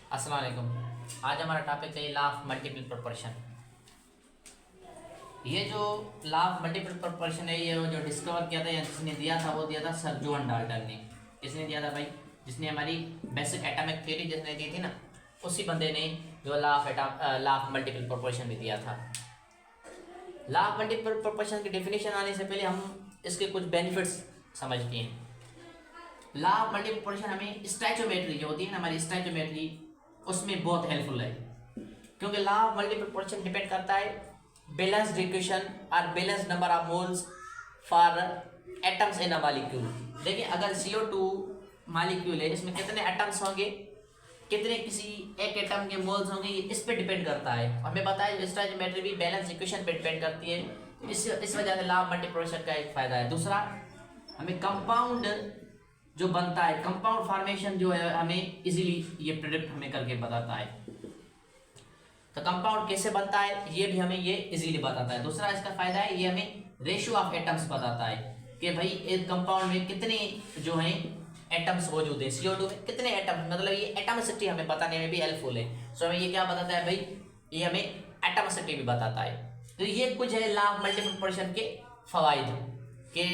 अस्सलाम वालेकुम। आज हमारा टॉपिक है लॉ ऑफ मल्टीपल प्रोपोर्शन। ये जो लॉ ऑफ मल्टीपल प्रोपोर्शन है, ये जो डिस्कवर किया था या जिसने दिया था वो दिया था सर जॉन डाल्टन ने। किसने दिया था भाई? जिसने हमारी बेसिक एटॉमिक थ्योरी जिसने दी थी ना, उसी बंदे ने जो लॉ ऑफ मल्टीपल प्रोपोर्शन भी दिया था। लॉ ऑफ मल्टीपल प्रोपोर्शन की डेफिनेशन आने से पहले हम इसके कुछ बेनिफिट्स समझते हैं। लॉ ऑफ मल्टीपल प्रोपोर्शन हमें स्टैचोमेट्री जो होती है ना, हमारी स्टैचोमेट्री, उसमें बहुत हेल्पफुल है, क्योंकि law of multiple proportion depend करता है बैलेंस्ड इक्वेशन और balanced number of moles for atoms in a molecule. देखिए, अगर CO2 मॉलिक्यूल है, इसमें कितने एटम्स होंगे, कितने किसी एक एटम के मोल्स होंगे, ये इस पे डिपेंड करता है। हमें पता है स्टैचोमेट्री भी बैलेंस इक्वेशन पे डिपेंड करती है। इस वजह से लॉ ऑफ मल्टीपल प्रोपोर्शन का एक फायदा है। दूसरा, हमें कंपाउंड जो बनता है, कंपाउंड फॉर्मेशन जो है, हमें इजीली ये प्रेडिक्ट हमें करके बताता है। तो कंपाउंड कैसे बनता है ये भी हमें ये इजीली बताता है। दूसरा इसका फायदा है, ये हमें रेशियो ऑफ एटम्स बताता है कि भाई एक कंपाउंड में कितने जो हैं एटम्स मौजूद है। CO2 में कितने एटम्स, मतलब ये एटॉमिसिटी हमें बताने में भी हेल्पफुल है। सो हमें ये क्या बताता है भाई? ये हमें एटॉमिसिटी भी बताता है। तो ये कुछ है लॉ ऑफ मल्टीपल प्रोपोर्शन के फवाइद कि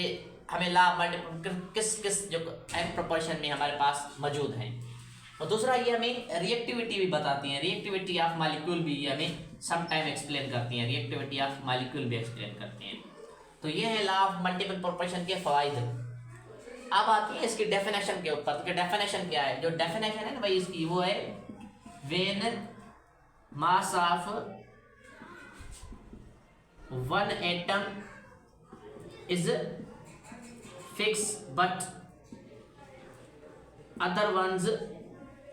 हमें लॉ ऑफ मल्टीपल किस किस जो प्रोपोर्शन में हमारे पास मौजूद हैं। और दूसरा, ये हमें रिएक्टिविटी भी बताती है। रिएक्टिविटी ऑफ मॉलिक्यूल भी ये हमें सम टाइम एक्सप्लेन करती हैं। रिएक्टिविटी ऑफ मॉलिक्यूल भी एक्सप्लेन करती हैं। तो ये है लॉ ऑफ मल्टीपल प्रोपोर्शन के फवाइद। अब आती है इसकी डेफिनेशन के ऊपर। तो डेफिनेशन क्या है? जो डेफिनेशन है ना भाई इसकी, वो है when mass of one atom is fix but other ones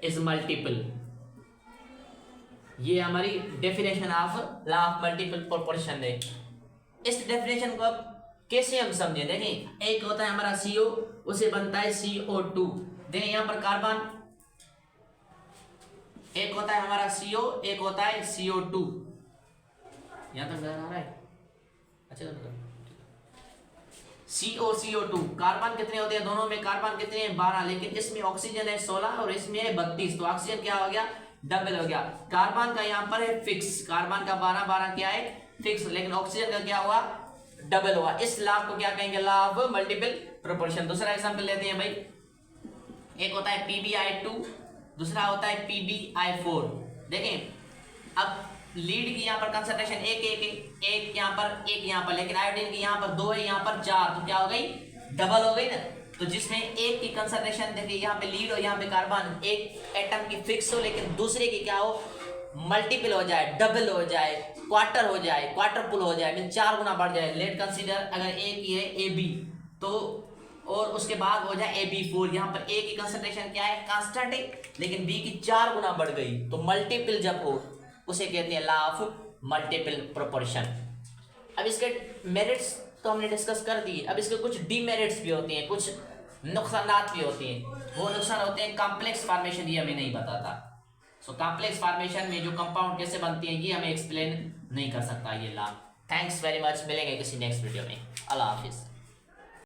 is multiple. ये हमारी definition of law of multiple proportion है। इस डेफिनेशन को अब कैसे हम समझें? देखें, एक होता है हमारा CO, उसे बनता है CO2। देखें यहाँ पर कार्बन, एक होता है हमारा CO, एक होता है CO2। यहाँ तक आ रहा है? अच्छा, CO2 कार्बन कितने होते हैं दोनों में? कार्बन कितने हैं? 12, लेकिन इसमें ऑक्सीजन है 16 और इसमें है 32। तो ऑक्सीजन क्या हो गया? डबल हो गया। कार्बन का यहाँ पर है फिक्स, कार्बन का 12 क्या है? फिक्स, लेकिन ऑक्सीजन का क्या हुआ? डबल हुआ। इस लॉ को क्या कहेंगे? Law of multiple proportion. दूसरा एग्जांपल लेते हैं भाई, एक होता है PbI2, दूसरा होता है PbI4। देखें, अब लीड की यहाँ पर कंसंट्रेशन एक यहाँ पर, एक यहाँ पर, लेकिन आयोडीन की यहाँ पर 2 है, यहाँ पर 4, तो क्या हो गई? डबल हो गई ना। तो जिसमें एक की कंसंट्रेशन देखिए, यहाँ पे लीड हो, यहाँ पे कार्बन, एक एटम की फिक्स हो, लेकिन दूसरे की क्या हो? मल्टीपल हो जाए, डबल हो जाए, क्वार्टर हो जाए, क्वार्टरपुल हो जाए, मीन 4 गुना बढ़ जाए। लेट कंसीडर अगर एक ही है AB, तो और उसके बाद हो जाए AB4। यहाँ पर A की कंसंट्रेशन क्या है? कांस्टेंट है, लेकिन B की 4 गुना बढ़ गई। तो मल्टीपल जब हो उसे कहते हैं लॉ ऑफ मल्टीपल प्रोपोर्शन। अब इसके मेरिट्स तो हमने डिस्कस कर दिए। अब इसके कुछ डीमेरिट्स भी होते हैं, कुछ नुकसानात भी होते हैं। वो नुकसान होते हैं कॉम्प्लेक्स फॉर्मेशन, ये हमें नहीं बताता। सो कॉम्प्लेक्स फॉर्मेशन में जो कंपाउंड कैसे बनती हैं ये हमें एक्सप्लेन नहीं कर सकता ये लॉ। थैंक्स वेरी मच, मिलेंगे किसी नेक्स्ट वीडियो में। अल्लाह हाफिज़।